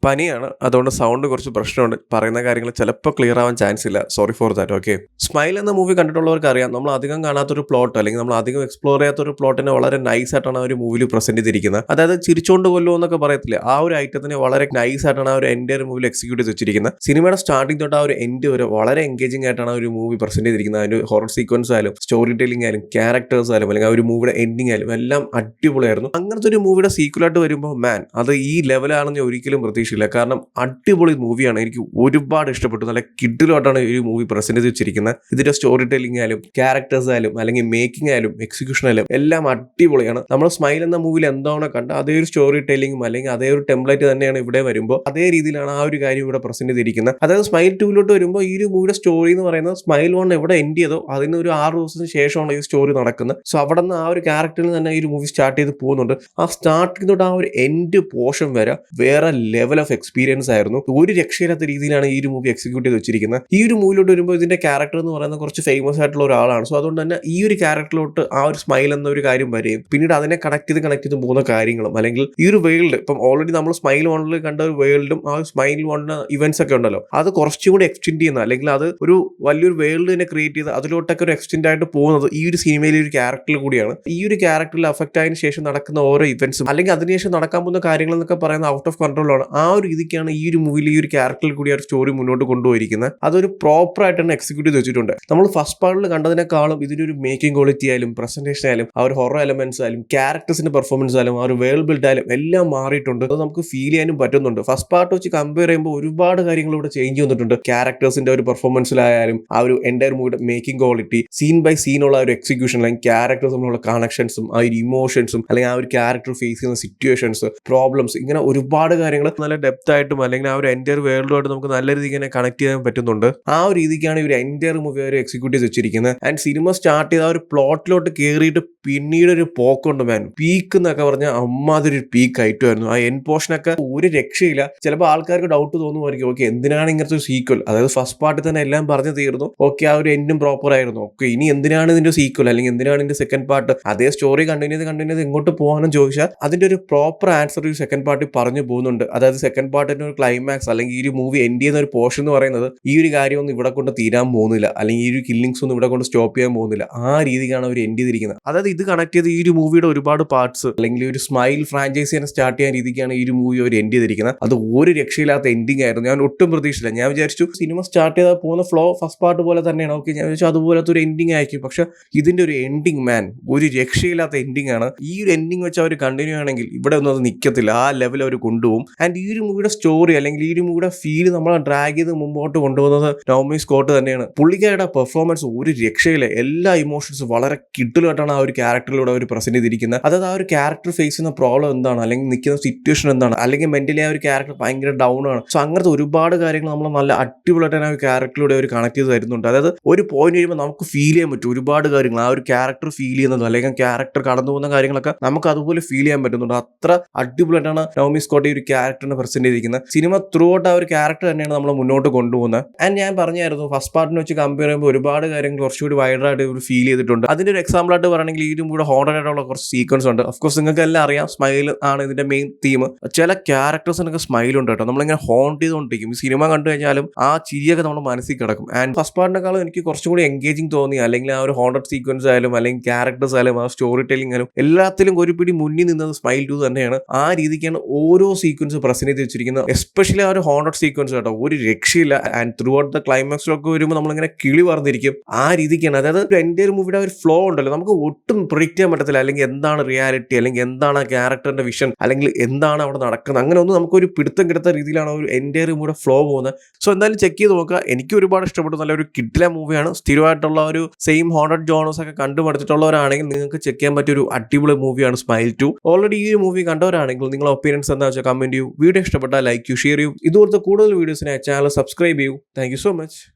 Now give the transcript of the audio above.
പനിയാണ്, അതുകൊണ്ട് സൗണ്ട് കുറച്ച് പ്രശ്നമുണ്ട്. പറയുന്ന കാര്യങ്ങൾ ചിലപ്പോൾ ക്ലിയർ ആവാൻ ചാൻസ് ഇല്ല. Sorry for that. Okay. Smile എന്ന മൂവി കണ്ടിട്ടുള്ളവർക്ക് അറിയാം, നമ്മൾ അധികം കാണാത്തൊരു പ്ലോട്ട് അല്ലെങ്കിൽ നമ്മൾ അധികം എക്സ്പ്ലോർ ചെയ്യാത്തൊരു പ്ലോട്ടിനെ വളരെ നൈസ് ആയിട്ടാണ് ആ ഒരു മൂവിയിൽ പ്രസന്റ് ചെയ്തിരിക്കുന്നത്. അതായത് ചിരിച്ചോണ്ട് കൊല്ലോ എന്നൊക്കെ പറയത്തില്ലേ, ആ ഒരു ഐറ്റത്തിനെ വളരെ നൈസ് ആയിട്ടാണ് ആ ഒരു എൻ്റയർ മൂവിയിൽ എക്സിക്യൂട്ട് ചെയ്ത് വെച്ചിരിക്കുന്നത്. സിനിമയുടെ സ്റ്റാർട്ടിംഗ് തൊട്ട് ആ ഒരു എൻഡ് വരെ വളരെ എൻഗേജിംഗ് ആയിട്ടാണ് ആ ഒരു മൂവി പ്രസന്റ് ചെയ്തിരിക്കുന്നത്. അതിന്റെ ഹൊറർ സീക്വൻസ് ആയാലും സ്റ്റോറി ടെല്ലിംഗ് ആയാലും ക്യാരക്ടേഴ്സ് ആയാലും അല്ലെങ്കിൽ ആ ഒരു മൂവിയുടെ എൻഡിങ് ആയാലും എല്ലാം അടിപൊളിയായിരുന്നു. അങ്ങനത്തെ ഒരു മൂവിയുടെ സീക്വലായിട്ട് വരുമ്പോൾ അത് ഈ ലെവലാണെന്ന് ഞാൻ ഒരിക്കലും പ്രതീക്ഷയില്ല. കാരണം അടിപൊളി മൂവിയാണ്, എനിക്ക് ഒരുപാട് ഇഷ്ടപ്പെട്ടു. നല്ല കിഡിലായിട്ടാണ് ഈ മൂവി പ്രസന്റ് ചെയ്ത് വെച്ചിരിക്കുന്നത്. ഇതിന്റെ സ്റ്റോറി ടെല്ലിംഗ് ആയാലും ക്യാരക്ടേഴ്സ് ആയാലും അല്ലെങ്കിൽ മേക്കിംഗ് ആയാലും എക്സിക്യൂഷൻ ആയാലും എല്ലാം അടിപൊളിയാണ്. നമ്മൾ സ്മൈൽ എന്ന മൂവിയിൽ എന്താണോ കണ്ട അതേ ഒരു സ്റ്റോറി ടെല്ലിംഗും അല്ലെങ്കിൽ അതേ ഒരു ടെംപ്ലേറ്റ് തന്നെയാണ് ഇവിടെ വരുമ്പോൾ അതേ രീതിയിലാണ് ആ ഒരു കാര്യം ഇവിടെ പ്രസന്റ് ചെയ്തിരിക്കുന്നത്. അതായത് സ്മൈൽ 2 വരുമ്പോൾ ഈ ഒരു മൂവിയുടെ സ്റ്റോറി എന്ന് പറയുന്നത് സ്മൈൽ 1 എവിടെ എൻഡ് ചെയ്തോ അതിന് ഒരു 6 ദിവസത്തിന് ശേഷമാണ് ഈ സ്റ്റോറി നടക്കുന്നത്. സോ അവിടെ നിന്ന് ആ ഒരു ക്യാരക്ടറിൽ തന്നെ ഈ ഒരു മൂവി സ്റ്റാർട്ട് ചെയ്ത് പോകുന്നുണ്ട്. ആ സ്റ്റാർട്ടിംഗ് തൊട്ട് ആ ഒരു എൻഡ് പോർഷൻ വരെ വേറെ ലെവൽ ഓഫ് എക്സ്പീരിയൻസ് ആയിരുന്നു. ഒരു രക്ഷയില്ലാത്ത രീതിയിലാണ് ഈ ഒരു മൂവി എക്സിക്യൂട്ട് ചെയ്ത് വെച്ചിരിക്കുന്നത്. ഈ ഒരു മൂവിലോട്ട് വരുമ്പോൾ ഇതിന്റെ ക്യാരക്ടർ എന്ന് പറയുന്നത് കുറച്ച് ഫേമസ് ആയിട്ടുള്ള ഒരാളാണ്. സോ അതുകൊണ്ട് തന്നെ ഈ ഒരു ക്യാരക്ടറിലോട്ട് ആ ഒരു സ്മൈൽ എന്ന ഒരു കാര്യം വരെയും പിന്നീട് അതിനെ കണക്ട് ചെയ്ത് പോകുന്ന കാര്യങ്ങളും അല്ലെങ്കിൽ ഈ ഒരു വേൾഡ് ഇപ്പം ഓൾറെഡി നമ്മൾ സ്മൈൽ 1 കണ്ട ഒരു വേൾഡും ആ സ്മൈൽ 1 ഇവന്റ്സ് ഒക്കെ ഉണ്ടല്ലോ, അത് കുറച്ചും കൂടി എക്സ്റ്റെൻഡ് ചെയ്യുന്ന അല്ലെങ്കിൽ അത് ഒരു വലിയൊരു വേൾഡ് തന്നെ ക്രിയേറ്റ് ചെയ്ത് അതിലോട്ടൊക്കെ ഒരു എക്സ്റ്റെൻഡ് ആയിട്ട് പോകുന്നത് ഈ ഒരു സിനിമയിലെ ഒരു ക്യാരക്ടറിൽ കൂടിയാണ്. ഈ ഒരു ക്യാരക്ടറിൽ അഫക്റ്റ് ആയതിനു ശേഷം നടക്കുന്ന ഓരോ ഇവന്റ്സും അല്ലെങ്കിൽ അതിനുശേഷം നടക്കാൻ പോകുന്ന കാര്യങ്ങൾ എന്നൊക്കെ പറയുന്നത് ഔട്ട് ഓഫ് കൺട്രോളാണ്. ആ ഒരു രീതിക്കാണ് ഈ ഒരു മൂവിയിൽ ഈ ഒരു ക്യാരക്ടറിൽ കൂടി ആ ഒരു സ്റ്റോറി മുന്നോട്ട് കൊണ്ടുപോയിരിക്കുന്നത്. അതൊരു പ്രോപ്പർ ആയിട്ടാണ് എക്സിക്യൂട്ട് ചെയ്ത് വെച്ചിട്ടുണ്ട്. നമ്മൾ ഫസ്റ്റ് പാർട്ടിൽ കണ്ടതിനേക്കാളും ഇതിനൊരു മേക്കിംഗ് ക്വാളിറ്റി ആയാലും പ്രസന്റേഷൻ ആയാലും ആ ഒരു ഹൊറർ എലമെന്റ്സ് ആയാലും ക്യാരക്ടേഴ്സിന്റെ പെർഫോമൻസ് ആയാലും ആ ഒരു വേൾഡ് ബിൽഡ് ആയാലും എല്ലാം മാറിയിട്ടുണ്ട്. അത് നമുക്ക് ഫീൽ ചെയ്യാനും പറ്റുന്നുണ്ട്. ഫസ്റ്റ് പാർട്ട് വെച്ച് കമ്പയർ ചെയ്യുമ്പോൾ ഒരുപാട് കാര്യങ്ങൾ ഇവിടെ ചേഞ്ച് വന്നിട്ടുണ്ട്. ക്യാരക്ടേഴ്സിന്റെ ഒരു പെർഫോമൻസിലായാലും ആ ഒരു എൻ്റയർ മൂവിയുടെ making quality, scene by scene ഉള്ള ഒരു എക്സിക്യൂഷൻ അല്ലെങ്കിൽ ക്യാരക്ടേഴ്സ് തമ്മിലുള്ള കണക്ഷൻസും ആ ഒരു ഇമോഷൻസും അല്ലെങ്കിൽ ആ ഒരു ക്യാരക്ടർ ഫേസ് ചെയ്യുന്ന സിറ്റുവേഷൻസ്, പ്രോബ്ലംസ്, ഇങ്ങനെ ഒരുപാട് കാര്യങ്ങൾ നല്ല ഡെപ്ത് ആയിട്ടും അല്ലെങ്കിൽ ആ ഒരു എൻ്റയർ വേൾഡുമായിട്ട് നമുക്ക് നല്ല രീതിക്ക് തന്നെ കണക്ട് ചെയ്യാൻ പറ്റുന്നുണ്ട്. ആ ഒരു രീതിക്കാണ് ഈ ഒരു എൻ്റയർ മൂവി അവർ എക്സിക്യൂട്ട് ചെയ്ത് വെച്ചിരിക്കുന്നത്. ആൻഡ് സിനിമ സ്റ്റാർട്ട് ചെയ്ത ആ ഒരു പ്ലോട്ടിലോട്ട് കയറിയിട്ട് പിന്നീട് ഒരു പോക്കുണ്ട് മാൻ. പീക്ക് എന്നൊക്കെ പറഞ്ഞാൽ അമ്മാതിരി പീക്ക് ആയിട്ടുമായിരുന്നു. ആ എൻ പോർഷനൊക്കെ ഒരു രക്ഷയില്ല. ചിലപ്പോൾ ആൾക്കാർക്ക് ഡൗട്ട് തോന്നുമായിരിക്കും, ഓക്കെ എന്തിനാണ് ഇങ്ങനത്തെ ഒരു സീക്വൽ, അതായത് ഫസ്റ്റ് പാർട്ടിൽ തന്നെ എല്ലാം പറഞ്ഞു തീർന്നു, ഓക്കെ ആ ഒരു എൻഡും പ്രോപ്പർ ആയിരുന്നു, ഓക്കെ ഇനി എന്തിനാണ് ഇതിന്റെ സീക്വൽ അല്ലെങ്കിൽ എന്തിനാണ് ഇതിന്റെ സെക്കൻഡ് പാർട്ട്, അതേ സ്റ്റോറി കണ്ടിന്യൂ ചെയ്ത് എങ്ങോട്ട് പോകാനും ചോദിച്ചാൽ അതിന്റെ ഒരു പ്രോപ്പർ ആൻസർ ഈ സെക്കൻഡ് പാർട്ടിൽ പറഞ്ഞു പോകുന്നുണ്ട്. അതായത് സെക്കൻഡ് പാർട്ടിന്റെ ഒരു ക്ലൈമാക്സ് അല്ലെങ്കിൽ ഈ ഒരു മൂവി എൻഡ് ചെയ്യുന്ന ഒരു പോർഷൻ എന്ന് പറയുന്നത് ഈ ഒരു കാര്യമൊന്നും ഇവിടെ കൊണ്ട് തീരാൻ പോകുന്നില്ല അല്ലെങ്കിൽ ഈ ഒരു കില്ലിങ്സ് ഒന്നും ഇവിടെ കൊണ്ട് സ്റ്റോപ്പ് ചെയ്യാൻ പോകുന്നില്ല. ആ രീതിക്കാണ് അവർ എൻഡ് ചെയ്തിരിക്കുന്നത്. അതായത് ഇത് കണക്ട് ചെയ്ത് ഈ ഒരു മൂവിയുടെ ഒരുപാട് പാർട്സ് അല്ലെങ്കിൽ ഒരു സ്മൈൽ ഫ്രാഞ്ചൈസിനെ സ്റ്റാർട്ട് ചെയ്യാൻ രീതിക്കാണ് ഈ ഒരു മൂവി അവർ എൻഡ് ചെയ്തിരിക്കുന്നത്. അത് ഒരു രക്ഷയില്ലാത്ത എൻഡിങ് ആയിരുന്നു. ഞാൻ ഒട്ടും പ്രതീക്ഷിച്ചില്ല. ഞാൻ വിചാരിച്ചു സിനിമ സ്റ്റാർട്ട് ചെയ്താൽ പോകുന്ന ഫ്ലോ ഫസ്റ്റ് പാർട്ട് പോലെ തന്നെയാണ്, ഓക്കെ ഞാൻ വിചാരിച്ചു അതുപോലത്തെ ഒരു എൻഡിങ് ആയിരിക്കും. പക്ഷെ ഇതിന്റെ ഒരു എൻഡിങ് മാൻ ഒരു രക്ഷയില്ലാത്ത എൻഡിങ് ആണ്. ഈ ഒരു എൻഡിങ് വെച്ച് അവർ കണ്ടിന്യൂ ആണെങ്കിൽ ഇവിടെ ഒന്നും അത് നിൽക്കത്തില്ല, ആ ലെവൽ അവർ കൊണ്ടുപോകും. ആൻഡ് ഈ ഒരു മൂവിയുടെ സ്റ്റോറി അല്ലെങ്കിൽ ഈ ഒരു മൂവിയുടെ ഫീൽ നമ്മളെ ഡ്രാഗ് ചെയ്ത് മുമ്പോട്ട് കൊണ്ടുപോകുന്നത് നവമി സ്കോട്ട് തന്നെയാണ്. പുള്ളിക്കാരുടെ പെർഫോമൻസ് ഒരു രക്ഷയില്ല. എല്ലാ ഇമോഷൻസും വളരെ കിഡിലായിട്ടാണ് ആ ഒരു ക്യാരക്ടറിലൂടെ അവർ പ്രസന്റ് ചെയ്തിരിക്കുന്നത്. അതായത് ആ ഒരു ക്യാരക്ടർ ഫേസ് ചെയ്യുന്ന പ്രോബ്ലം എന്താണ് അല്ലെങ്കിൽ നിൽക്കുന്ന സിറ്റുവേഷൻ എന്താണ് അല്ലെങ്കിൽ മെന്റലി ആ ഒരു ക്യാരക്ടർ ഭയങ്കര ഡൗൺ ആണ്. സോ അങ്ങനത്തെ ഒരുപാട് കാര്യങ്ങൾ നമ്മൾ നല്ല അടിപൊളിയായിട്ടാണ് ആ ഒരു ക്യാരക്ടറിലൂടെ അവർ കണക്ട് ചെയ്ത് തരുന്നുണ്ട്. അതായത് ഒരു പോയിന്റ് കഴിയുമ്പോൾ നമുക്ക് ഫീൽ ചെയ്യാൻ പറ്റും ഒരുപാട് കാര്യങ്ങൾ, ആ ഒരു ക്യാരക്ടർ ഫീൽ ചെയ്യുന്നതും അല്ലെങ്കിൽ ക്യാരക്ടർ കടന്നു പോകുന്ന കാര്യങ്ങളൊക്കെ നമുക്ക് അതുപോലെ ഫീൽ ചെയ്യാൻ പറ്റുന്നുണ്ട്. അത്ര അടിപൊളിയായിട്ടാണ് നവമി സ്കോട്ട് ഈ ഒരു ക്യാരക്ടറിനെ പ്രസന്റ് ചെയ്തിരിക്കുന്നത്. സിനിമ ത്രൂ ഔട്ട് ആ ഒരു ക്യാരക്ടർ തന്നെയാണ് നമ്മൾ മുന്നോട്ട് കൊണ്ടുപോകുന്നത്. ആൻഡ് ഞാൻ പറഞ്ഞായിരുന്നു ഫസ്റ്റ് പാർട്ടിനെ വെച്ച് കമ്പയർ ചെയ്യുമ്പോൾ ഒരുപാട് കാര്യങ്ങൾ കുറച്ചുകൂടി വൈഡറായിട്ട് ഒരു ഫീൽ ചെയ്തിട്ടുണ്ട്. അതിന്റെ ഒരു എക്സാമ്പിൾ ആയിട്ട് പറയുകയാണെങ്കിൽ ഈ കൂടെ ഹോണ്ടഡ് ആയിട്ടുള്ള കുറച്ച് സീക്വൻസ് ഉണ്ട്. ഓഫ്കോഴ്സ് നിങ്ങൾക്ക് എല്ലാം അറിയാം, സ്മൈൽ ആണ് ഇതിന്റെ മെയിൻ തീം. ചില ക്യാരക്ടേഴ്സിനൊക്കെ സ്മൈൽ ഉണ്ട് കേട്ടോ, നമ്മളിങ്ങനെ ഹോണ്ട് ചെയ്തുകൊണ്ടിരിക്കും. ഈ സിനിമ കണ്ടു കഴിഞ്ഞാലും ആ ചിരിയൊക്കെ നമ്മുടെ മനസ്സിൽ കിടക്കും. ആൻഡ് ഫസ്റ്റ് പാർട്ടിനേക്കാളും എനിക്ക് കുറച്ചും കൂടി എൻഗേജിങ് തോന്നി. അല്ലെങ്കിൽ ആ ഒരു ഹോണ്ടഡ് സീക്വൻസ് ആയാലും അല്ലെങ്കിൽ ക്യാരക്ടേഴ്സ് ആയാലും ആ സ്റ്റോറി ടെല്ലിംഗ് ആയാലും എല്ലാത്തിലും ഒരു പിടി മുന്നിൽ നിന്നത് സ്മൈൽ 2 തന്നെയാണ്. ആ രീതിക്കാണ് ഓരോ സീക്വൻസ് പ്രസന്റ് ചെയ്ത് വെച്ചിരിക്കുന്നത്. എസ്പെഷ്യലി ആ ഒരു ഹോണ്ടഡ് സീക്വൻസ് കേട്ടോ ഒരു രക്ഷയില്ല. ആൻഡ് ത്രൂ ഔട്ട് ദ ക്ലൈമാക്സിലൊക്കെ വരുമ്പോൾ നമ്മളിങ്ങനെ കിളി പറഞ്ഞിരിക്കും. ആ രീതിക്കാണ്. അതായത് എൻ്റെ ഒരു മൂവിയുടെ ഒരു ഫ്ലോ ഉണ്ടല്ലോ, നമുക്ക് ഒട്ടും പ്രിഡിക്റ്റ് ചെയ്യാൻ പറ്റത്തില്ല. അല്ലെങ്കിൽ എന്താണ് റിയാലിറ്റി അല്ലെങ്കിൽ എന്താണ് ആ ക്യാരക്ടറിന്റെ വിഷൻ അല്ലെങ്കിൽ എന്താണ് അവിടെ നടക്കുന്നത്, അങ്ങനെ ഒന്നും നമുക്കൊരു പിടുത്തം കിടത്ത രീതിയിലാണ് ഒരു എൻ്റെ മൂവിയുടെ ഫ്ലോ പോകുന്നത്. സോ എന്തായാലും ചെക്ക് ചെയ്ത് നോക്കുക. എനിക്ക് ഒരുപാട് ഇഷ്ടപ്പെട്ടു. നല്ലൊരു കിഡിലെ മൂവിയാണ്. സ്ഥിരമായിട്ടുള്ള ഒരു സെയിം ഹോണ്ടഡ് ജോണേഴ്സ് ഒക്കെ കണ്ടുപഠിച്ചിട്ടുള്ളവരാണെങ്കിൽ നിങ്ങൾക്ക് ചെക്ക് ചെയ്യാൻ പറ്റിയ ഒരു അടിപൊളി മൂവിയാണ് സ്മൈൽ 2. ഓൾറെഡി ഈ മൂവി കണ്ടവരാണെങ്കിൽ നിങ്ങളുടെ ഒപ്പീനിയൻസ് എന്താ വെച്ചാൽ കമന്റ് ചെയ്യൂ. വീഡിയോ ഇഷ്ടപ്പെട്ടാൽ ലൈക്ക് ചെയ്യൂ, ഷെയർ ചെയ്യൂ. ഇതുപോലത്തെ കൂടുതൽ വീഡിയോസിനായി ചാനൽ സബ്സ്ക്രൈബ് ചെയ്യൂ. Thank you so much.